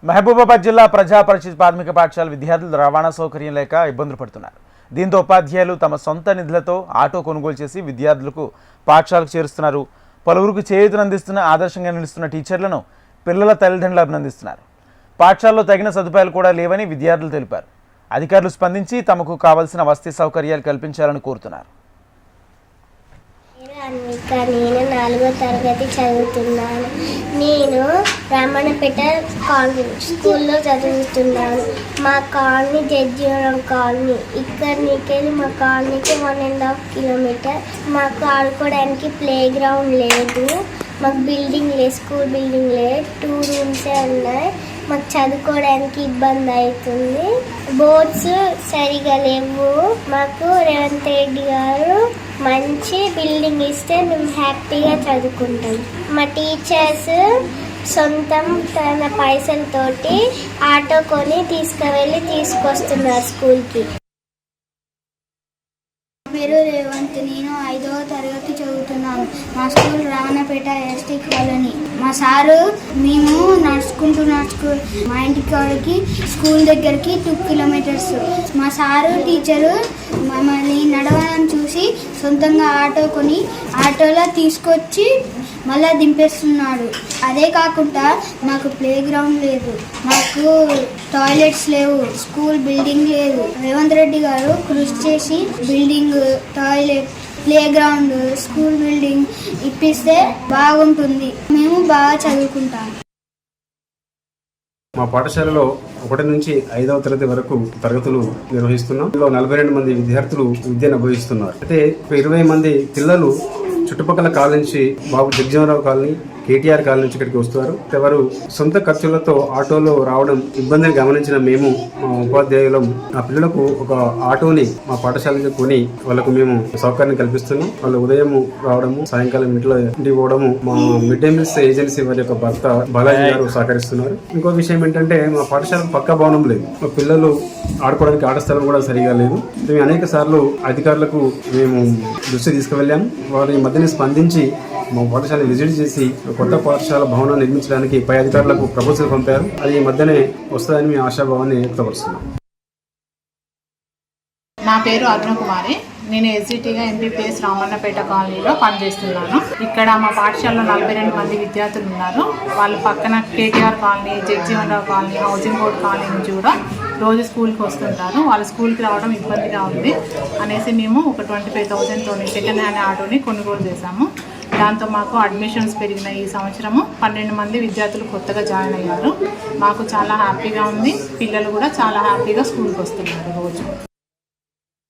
మహబూబాబాద్ జిల్లా ప్రజా పరిషత్ ప్రాథమిక పాఠశాల విద్యార్థులు రవాణా సౌకర్యం లేక ఇబ్బందులు పడుతున్నారు. దీంతో ఉపాధ్యాయులు తమ సొంత నిధులతో ఆటో కొనుగోలు చేసి విద్యార్థులకు పాఠశాలకు చేరుస్తున్నారు. పలువురికి చేయూతనందిస్తున్న ఆదర్శంగా నిలుస్తున్న టీచర్లను పిల్లల తల్లిదండ్రులు అభినందిస్తున్నారు. పాఠశాలలో తగిన సదుపాయాలు కూడా లేవని విద్యార్థులు తెలిపారు. అధికారులు స్పందించి తమకు కావాల్సిన వసతి సౌకర్యాలు కల్పించాలని కోరుతున్నారు. నేను 4వ తరగతి చదువుతున్నాను. నేను రామన్నపేట స్కూల్లో చదువుతున్నాను. మా కాలనీ జడ్జివరం కాలనీ. ఇక్కడి నుంచి మా కాలనీకి 1.5 కిలోమీటర్. మాకు ఆడుకోవడానికి ప్లే గ్రౌండ్ లేదు. మాకు బిల్డింగ్ లేదు, స్కూల్ బిల్డింగ్ లేదు, 2 రూమ్సే ఉన్నాయి. మాకు చదువుకోవడానికి ఇబ్బంది అవుతుంది. బోర్డ్స్ సరిగా లేవు. మాకు రేవంత్ రెడ్డి గారు మంచి బిల్డింగ్ ఇస్తే మేము హ్యాపీగా చదువుకుంటాం. మా టీచర్స్ సొంతం తన పైసలతోటి ఆటో కొని తీసుకొస్తున్నారు స్కూల్కి. పేరు రేవంత్. నేను 5వ తరగతి చదువుతున్నాను. మా స్కూల్ రామన్నపేట ఎస్టీ కాలనీ. మా సారు మేము నడుచుకుంటూ మా ఇంటికి స్కూల్ దగ్గరికి 2 కిలోమీటర్స్. మా సారు టీచరు మమ్మల్ని నడవడం చూసి సొంతంగా ఆటో కొని ఆటోలో తీసుకొచ్చి మళ్ళీ దింపేస్తున్నాడు. అదే కాకుండా మాకు ప్లే గ్రౌండ్ లేదు, మాకు టాయిలెట్స్ లేవు, స్కూల్ బిల్డింగ్ లేదు. రేవంత్ రెడ్డి గారు కృషి చేసి building, toilet, play ground, school building ఇప్పిస్తే బాగుంటుంది. మేము బాగా చదువుకుంటాం. మా పాఠశాలలో 1 నుంచి 5వ తరగతి వరకు తరగతులు నిర్వహిస్తున్నాం. ఇందులో 42 మంది విద్యార్థులు విద్యను అభ్యసిస్తున్నారు. అయితే 20 మంది పిల్లలు చుట్టుపక్కల కాలనీ నుంచి బాబు జగ్జీవనరావు కాలనీ, కేటీఆర్ కాలనీ నుంచి ఇక్కడికి వస్తారు. ఎవరు సొంత ఖర్చులతో ఆటోలో రావడం ఇబ్బందిని గమనించిన మేము మా ఉపాధ్యాయులం ఆ పిల్లలకు ఒక ఆటోని మా పాఠశాలకు కొని వాళ్ళకు మేము సౌకర్యం కల్పిస్తున్నాం. వాళ్ళు ఉదయం రావడము, సాయంకాలం ఇంటికి పోవడము మా మిడ్ డే మీల్స్ ఏజెన్సీ వారి యొక్క భర్త బాలాజీ గారు సహకరిస్తున్నారు. ఇంకో విషయం ఏంటంటే మా పాఠశాలకు పక్కా భవనం లేదు. మా పిల్లలు ఆడుకోవడానికి ఆట స్థలం కూడా సరిగా లేదు. మేము అనేక సార్లు అధికారులకు మేము దృష్టి తీసుకువెళ్ళాము. వారి మధ్యనే స్పందించి మా పాఠశాల విజిట్ చేసి కొత్త పాఠశాల భవనాన్ని నిర్మించడానికి పై అధికారులకు ప్రపోజల్ పంపారు. అది ఈ మధ్యనే వస్తుందని మేము ఆశాభావాన్ని వ్యక్తపరుస్తున్నాం. నా పేరు అరుణ కుమారి. నేను ఎస్జిటిగా ఎంపీపీఎస్ రామన్నపేట కాలనీలో పనిచేస్తున్నాను. ఇక్కడ మా పాఠశాలలో 42 మంది విద్యార్థులు ఉన్నారు. వాళ్ళు పక్కన KTR colony, Jagjivan Rao colony, housing board colony నుంచి కూడా రోజు స్కూల్కి వస్తుంటారు. వాళ్ళ స్కూల్కి రావడం ఇబ్బందిగా ఉంది అనేసి మేము ఒక 25,000 సెకండ్ హ్యాండ్ ఆటోని కొనుగోలు చేశాము. దాంతో మాకు అడ్మిషన్స్ పెరిగిన ఈ సంవత్సరము 12 మంది విద్యార్థులు కొత్తగా జాయిన్ అయ్యారు. మాకు చాలా హ్యాపీగా ఉంది. పిల్లలు కూడా చాలా హ్యాపీగా స్కూల్కి వస్తున్నారు రోజు.